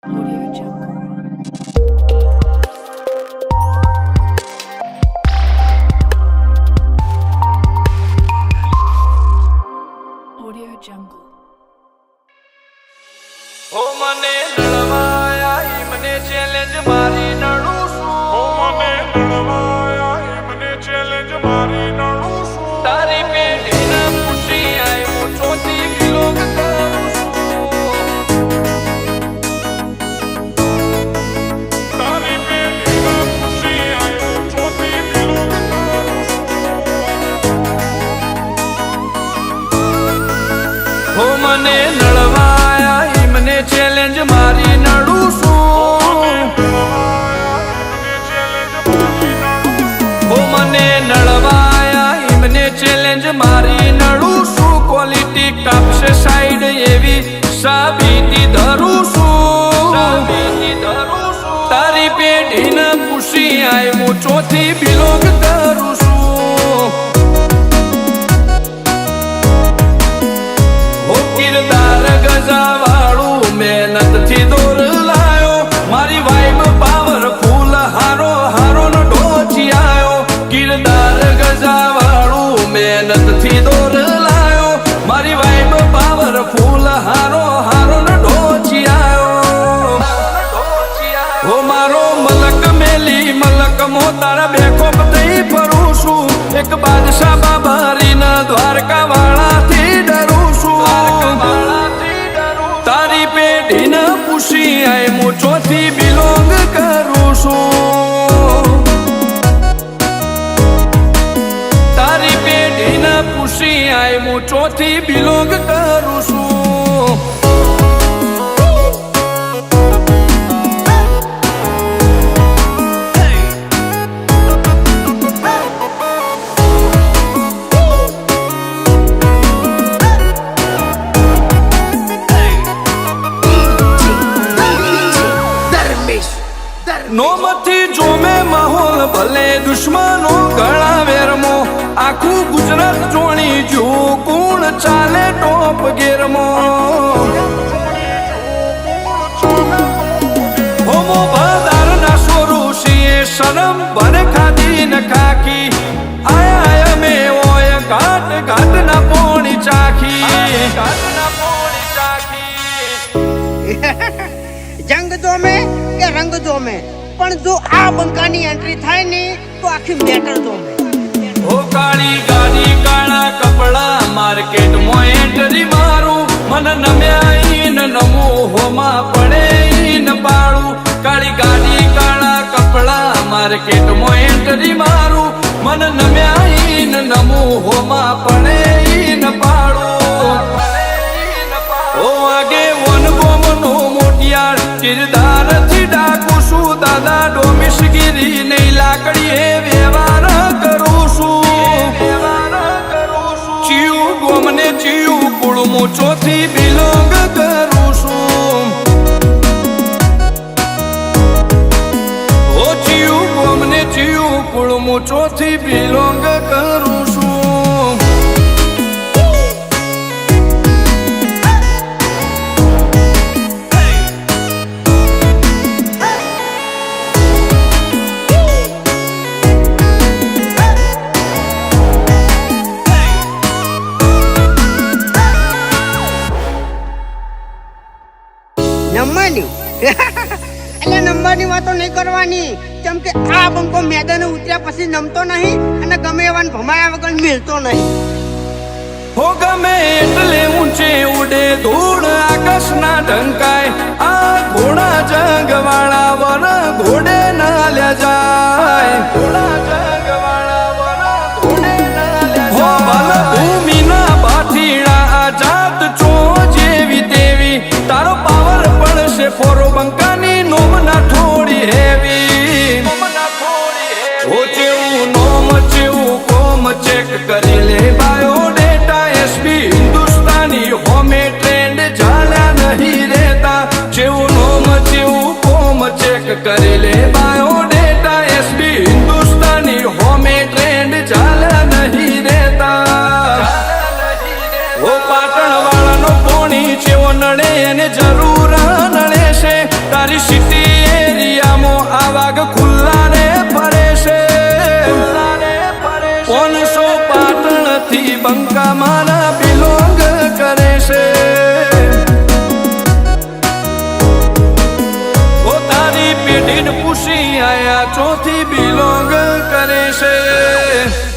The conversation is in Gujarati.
Audio Jungle. Audio Jungle. ઓ મને લડવાયા ઈ મને ચેલેન્જ મારી નડું છું ઓ મને લડવાયા ઈ મને ચેલેન્જ મારી નડું છું તારી પેઢીના પૂછી આય હું ચોથી વિલોક કરું છું તારી પેઢીના ખુશી આયો ચોથી વિલોક કરું છું ઓ મને લડવાયા ઈ મને ચેલેન્જ મારી નડું છું ઓ મને લડવાયા ઈ મને ચેલેન્જ મારી નડું છું ક્વોલિટી કાપશે સાઈડ એવી સાબિતી ધરું છું તારી પેઢીને પૂછી આય હું ચોથી બિલોંગ કરું છું ઓ કિરદાર ગજાવાળું મહેનતથી દોર લાયો મારી વાઈબ પાવરફુલ હારો હારો નો ઢોચી આયો કિરદાર ગજાવાળું મહેનતથી દોર લાયો મારી વાઈબ પાવરફુલ હારો હારો નો ઢોચી આયો ઓ મારો મલક મેલી મલક મો તારા બેખોપ થઈ ફરું છું એક બાદશાહ બાબારીના દ્વારકા વાળાથી ડરું છું તારી પેઢીને પૂછી આય હું ચોથી બિલોંગ કરું છું તારી પેઢીને પૂછી આય હું ચોથી બિલોંગ કરું છું નોમથી જોમે માહોલ ભલે દુશ્મનો ગળા વેરમો આખું ગુજરાત જોણી જો કોણ ચાલે ટોપ ગેરમો હોમો બદાર ના સોરુષીએ શરમ બને ખાધી ન ખાકી આયા અમે ઓય ઘાટ ઘાટ ના પોણી ચાખી જંગ જોમે કે રંગ જોમે પણ જો આ બંકાની એન્ટ્રી થાય ને તો આખી મેટર જોમે ઓ કાળી ગાડી કાળા કપડા માર્કેટમાં એન્ટ્રી મારું મન નમ્યા ન નમું હોમાં પડે ન પાડું કાળી ગાડી કાળા કપડા માર્કેટમાં એન્ટ્રી મારું મન નમ્યા ન નમું હોમાં પડે ન પાડું ઓ આગે વન ગોમનો મોટિયાર કિરદાર થી ડાકું છું દાદા ડોમિશગીરી નહીં લાકડીએ વ્યવહાર કરું છું ચિયું ગોમને ચિયું કુળમું ચોથી બિલોંગ કરું છું ઓ ચિયું ગોમને ચિયું કુળમું ચોથી બિલોંગ કરું છું નંબરની એટલે નંબરની વાતો નહીં કરવાની કેમ કે આ બંકો મેદાને ઉતર્યા પછી નમતો નહીં અને ગમે એવાને ભમાયા વગર મિલતો નહીં હો ગમે એટલે ઊંચે ઉડે ધૂળ આકાશના ઢંકાય આ ઘોડા જંગવાળા વર ઘોડે ના લે જાય ઘોડા જંગવાળા વર ઘોડે ના લે જાય હો બલ ભૂમિના બાઠીડા આઝાદ ચો જેવી તેવી તારો પાવર પડશે ફોરો બંકાની નોમના થોડી હેવી ઓ ચેવું નોમ ચેવું કોમ ચેક કરી લે બાયોડેટા એસબી હિન્દુસ્તાની હોમે ટ્રેન્ડ ચાલ્યા નહીં રહેતા જેવું નોમ ચેવું કોમ ચેક કરી લે બાયોડેટા એસબી હિન્દુસ્તાની હોમે ટ્રેન્ડ ચાલ્યા નહીં રહેતા ઓ પાટણ વાળાનો પોણી ચેવો નડે એને જરૂર નડે છે તારી સિટી એરિયામાં આ વાઘ ખુલ્લા ને ફરે છે 500 પાટણ થી બંકા મારા બિલોંગ કરે છે ઓ તારી પેઢીને પૂછી આયા ચોથી બિલોંગ કરે છે